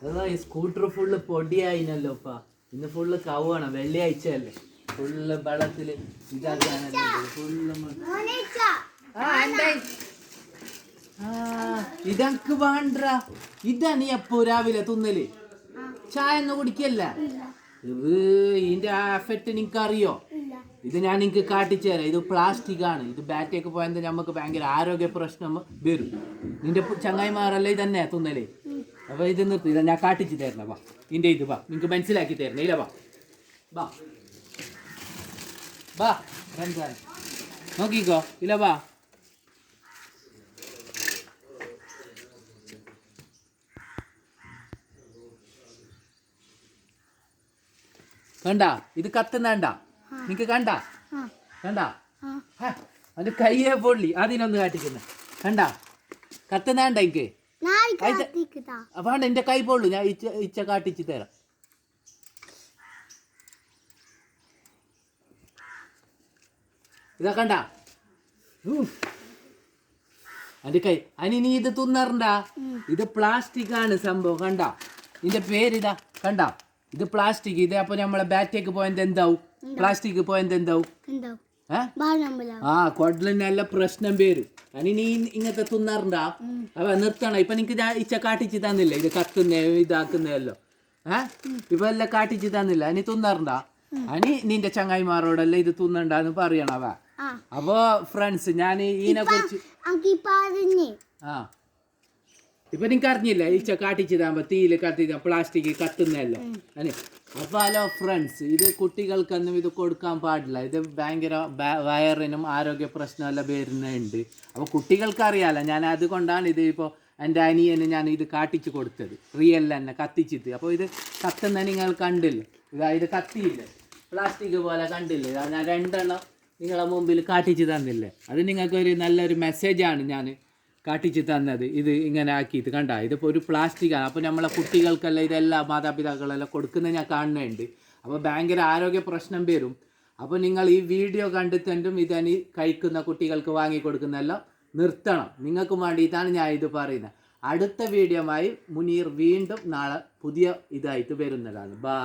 അതാ ഈ scooter full പൊടിയായിനല്ലോ ഇപ്പ. ഇന്ന് ഫുള്ള് കവുവാണ്, വെള്ളിയാഴ്ച അല്ലേ, ഫുള്ള് വെള്ളത്തില് ഇതാക്കാനല്ലേ ഫുള്ള്. ഇതക്ക് വേണ്ട, ഇതാ നീ എപ്പോ രാവിലെ തിന്നല്? ചായ ഒന്നും കുടിക്കല്ല? ഇതിന്റെ ആ എഫക്റ്റ് നിനക്ക് അറിയോ? ഇത് ഞാൻ നിനക്ക് കാട്ടിച്ചു തരാം. ഇത് പ്ലാസ്റ്റിക് ആണ്. ഇത് ബാറ്റൊക്കെ പോയത് നമുക്ക് ഭയങ്കര ആരോഗ്യ പ്രശ്നം വരും. നിന്റെ ചങ്ങായിമാരല്ലേ ഇതന്നെ തിന്നല്? അപ്പൊ ഇത് നിർത്തി, ഇതാ ഞാൻ കാട്ടിച്ചു തരണം. വാ, ഇതിന്റെ ഇത് വാ, നിനക്ക് മനസ്സിലാക്കി തരണം. ഇല്ല വാ വാ വാ റംസാൻ നോക്കിക്കോ. ഇല്ല വാ. കണ്ട ഇത് കത്തുന്നണ്ട? നിനക്ക് കണ്ട കണ്ട? അത് കയ്യേ പൊള്ളി. അതിനൊന്ന് കാട്ടിക്കുന്ന കണ്ട? കത്തുന്നണ്ട എനിക്ക് വേണ്ട, എന്റെ കൈ പൊള്ളു. ഞാൻ ഇച്ച കാട്ടിച്ച് തരാം. ഇതാ കണ്ട അതിന്റെ കൈ. അനി നീ ഇത് തിന്നറണ്ട. ഇത് പ്ലാസ്റ്റിക് ആണ് സംഭവം. കണ്ട ഇതിന്റെ പേരിതാ കണ്ട? ഇത് പ്ലാസ്റ്റിക്. ഇത് അപ്പൊ നമ്മളെ ബാറ്റേക്ക് പോയത് എന്താവും? പ്ലാസ്റ്റിക് പോയത് എന്താവും? കൊടലിനല്ല പ്രശ്നം വരും. അനി നീ ഇങ്ങനത്തെ തിന്നറണ്ട. അവ നിർത്തണം. ഇപ്പൊ നിനക്ക് ഇച്ച കാട്ടിച്ച് തന്നില്ല ഇത് കത്തുന്ന ഇതാക്കുന്നല്ലോ. ഇപ്പൊ എല്ലാം കാട്ടിച്ച് തന്നില്ല. അനി തിന്നറണ്ട. അനി നിന്റെ ചങ്ങായിമാരോടെല്ലാം ഇത് തിന്നണ്ടെന്ന് പറയണം അവ. അപ്പൊ ഫ്രണ്ട്സ്, ഞാൻ ഇതിനെ കുറിച്ച് ഇപ്പൊ നിനക്ക് അറിഞ്ഞില്ല ഈച്ച കാട്ടിച്ച് താകുമ്പോ തീയില് കത്തി പ്ലാസ്റ്റിക് കത്തുന്നല്ലോ. അപ്പൊ ഹലോ ഫ്രണ്ട്സ്, ഇത് കുട്ടികൾക്കൊന്നും ഇത് കൊടുക്കാൻ പാടില്ല. ഇത് ഭയങ്കര വയറിനും ആരോഗ്യ പ്രശ്നമെല്ലാം വരുന്നുണ്ട്. അപ്പൊ കുട്ടികൾക്ക് അറിയാലോ. ഞാൻ അതുകൊണ്ടാണ് ഇത് ഇപ്പോൾ എൻ്റെ അനിയന് ഞാൻ ഇത് കാട്ടിച്ച് കൊടുത്തത്. റിയൽ തന്നെ കത്തിച്ചിട്ട്. അപ്പോൾ ഇത് കത്തുന്ന നിങ്ങൾ കണ്ടില്ല? ഇത് കത്തിയില്ലേ, പ്ലാസ്റ്റിക് പോലെ കണ്ടില്ലേ? ഞാൻ രണ്ടെണ്ണം നിങ്ങളെ മുമ്പിൽ കാട്ടിച്ച് തന്നില്ലേ? അത് നിങ്ങൾക്കൊരു നല്ലൊരു മെസ്സേജാണ് ഞാൻ കാട്ടിച്ച് തന്നത്. ഇത് ഇങ്ങനെ ആക്കിയിട്ട് കണ്ട? ഇതിപ്പോൾ ഒരു പ്ലാസ്റ്റിക്കാണ്. അപ്പോൾ നമ്മളെ കുട്ടികൾക്കെല്ലാം ഇതെല്ലാം മാതാപിതാക്കളെല്ലാം കൊടുക്കുന്നത് ഞാൻ കാണുന്നുണ്ട്. അപ്പോൾ ഭയങ്കര ആരോഗ്യ പ്രശ്നം വരും. അപ്പോൾ നിങ്ങൾ ഈ വീഡിയോ കണ്ടിട്ടും ഇതനി കഴിക്കുന്ന കുട്ടികൾക്ക് വാങ്ങിക്കൊടുക്കുന്നതെല്ലാം നിർത്തണം. നിങ്ങൾക്ക് വേണ്ടിയിട്ടാണ് ഞാൻ ഇത് പറയുന്നത്. അടുത്ത വീഡിയോയുമായി മുനീർ വീണ്ടും നാളെ പുതിയ ഇതായിട്ട് വരുന്നതാണ്. ബൈ.